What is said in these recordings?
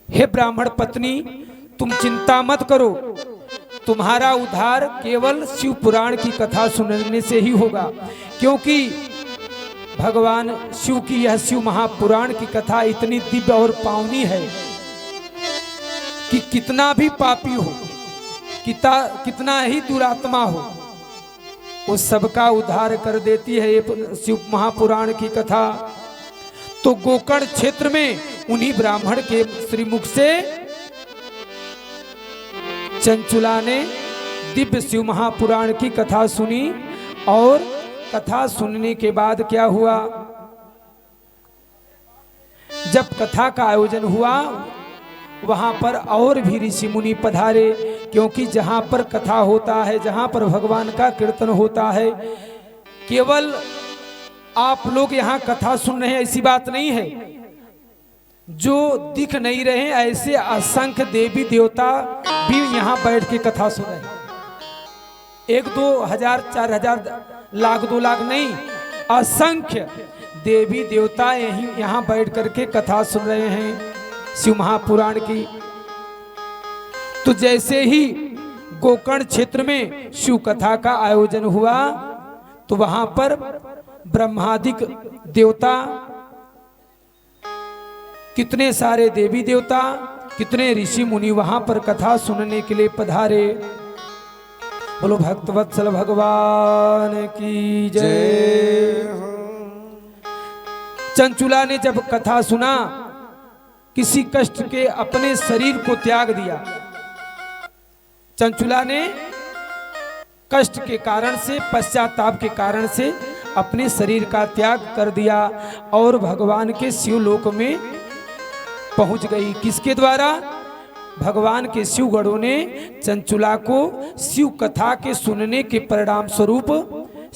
हे ब्राह्मण पत्नी, तुम चिंता मत करो, तुम्हारा उद्धार केवल शिव पुराण की कथा सुनने से ही होगा। क्योंकि भगवान शिव की यह शिव महापुराण की कथा इतनी दिव्य और पावनी है कि कितना भी पापी हो, कितना ही दुरात्मा हो, उस सबका उद्धार कर देती है ये शिव महापुराण की कथा। तो गोकर्ण क्षेत्र में उन्हीं ब्राह्मण के श्रीमुख से चंचुला ने दिव्य शिव महापुराण की कथा सुनी। और कथा सुनने के बाद क्या हुआ, जब कथा का आयोजन हुआ वहां पर और भी ऋषि मुनि पधारे। क्योंकि जहां पर कथा होता है, जहां पर भगवान का कीर्तन होता है, केवल आप लोग यहां कथा सुन रहे हैं ऐसी बात नहीं है। जो दिख नहीं रहे ऐसे असंख्य देवी देवता भी यहां बैठ के कथा सुन रहे हैं। 1-2 हजार 4,000 लाख 2 लाख नहीं, असंख्य देवी देवता यहां बैठ करके कथा सुन रहे हैं शिव महापुराण की। तो जैसे ही गोकर्ण क्षेत्र में शिव कथा का आयोजन हुआ तो वहां पर ब्रह्मादिक देवता, कितने सारे देवी देवता, कितने ऋषि मुनि वहां पर कथा सुनने के लिए पधारे। बोलो भक्तवत्सल भगवान की जय। चंचुला ने जब कथा सुना, किसी कष्ट के अपने शरीर को त्याग दिया। चंचुला ने कष्ट के कारण से, पश्चाताप के कारण से अपने शरीर का त्याग कर दिया और भगवान के शिवलोक में पहुंच गई। किसके द्वारा? भगवान के शिव गणों ने चंचुला को शिव कथा के सुनने के परिणाम स्वरूप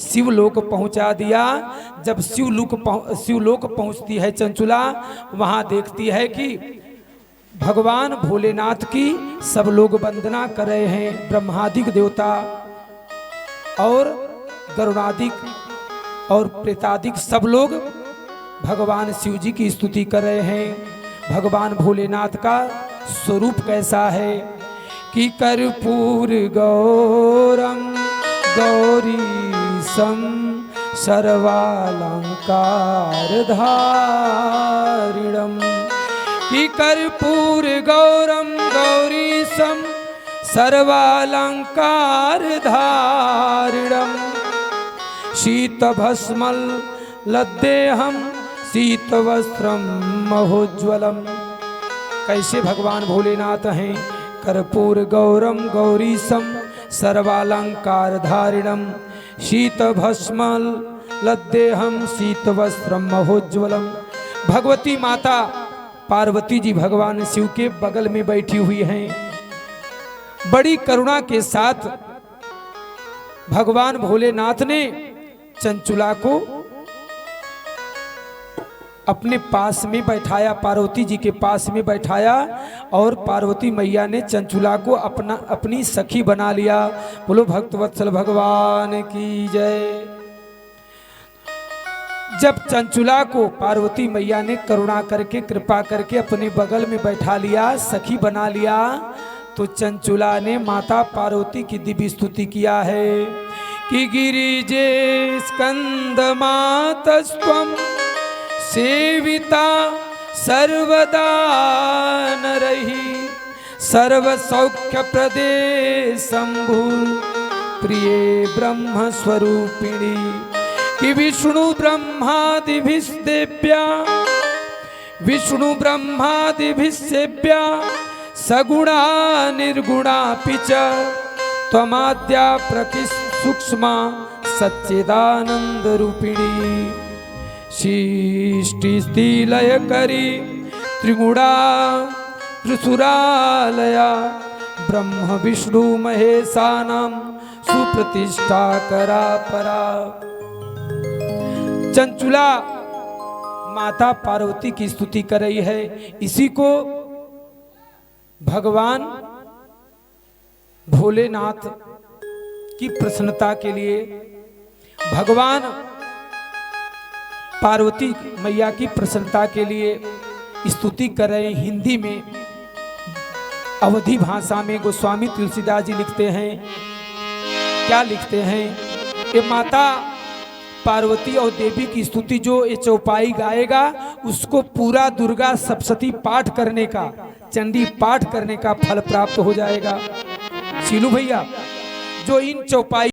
शिवलोक पहुंचा दिया। जब शिवलोक पहुंचती है चंचुला, वहां देखती है कि भगवान भोलेनाथ की सब लोग वंदना कर रहे हैं। ब्रह्मादिक देवता और गरुड़ादिक और प्रेतादिक सब लोग भगवान शिव जी की स्तुति कर रहे हैं। भगवान भोलेनाथ का स्वरूप कैसा है कि कर्पूर गौरम गौरीशम सर्वालंकार धारिणम, कि कर्पूर गौरम गौरीशम सर्वालंकार धारिणम, शीतभस्मल लद्देहम शीतवस्त्रम महोज्वलम। कैसे भगवान भोलेनाथ हैं? कर्पूर गौरम गौरीशम सर्वालंकार धारिणम, शीतभस्मल लद्देहम शीतवस्त्रम महोज्वलम। भगवती माता पार्वती जी भगवान शिव के बगल में बैठी हुई हैं। बड़ी करुणा के साथ भगवान भोलेनाथ ने चंचुला को अपने पास में बैठाया, पार्वती जी के पास में बैठाया और पार्वती मैया ने चंचुला को अपनी सखी बना लिया। बोलो भक्तवत्सल भगवान की जय। जब चंचुला को पार्वती मैया ने करुणा करके, कृपा करके अपने बगल में बैठा लिया, सखी बना लिया, तो चंचुला ने माता पार्वती की दिव्य स्तुति किया है कि गिरिजे स्कंद मातस्त्वं सेविता सर्वदा नरहि, सर्व सौख्य प्रदे शंभु प्रिय ब्रह्म स्वरूपिणी, कि विष्णु ब्रह्मादिभिस्देव्या विष्णु ब्रह्मादिभिस्सेव्या सगुणा निर्गुणापि च त्वमाद्या प्रकृतिसूक्ष्मा सच्चिदानंद रूपिणी, सृष्टि लय करी त्रिगुणा त्रिसुरालया, ब्रह्म विष्णु महेशानां सुप्रतिष्ठा करा परा। चंचुला माता पार्वती की स्तुति कर रही है। इसी को भगवान भोलेनाथ की प्रसन्नता के लिए भगवान पार्वती मैया की प्रसन्नता के लिए स्तुति कर रहे हैं हिंदी में। अवधी भाषा में गोस्वामी तुलसीदास जी लिखते हैं, क्या लिखते हैं? ये माता पार्वती और देवी की स्तुति जो ये चौपाई गाएगा उसको पूरा दुर्गा सप्तशती पाठ करने का, चंडी पाठ करने का फल प्राप्त हो जाएगा। सीलू भैया, जो इन चौपाई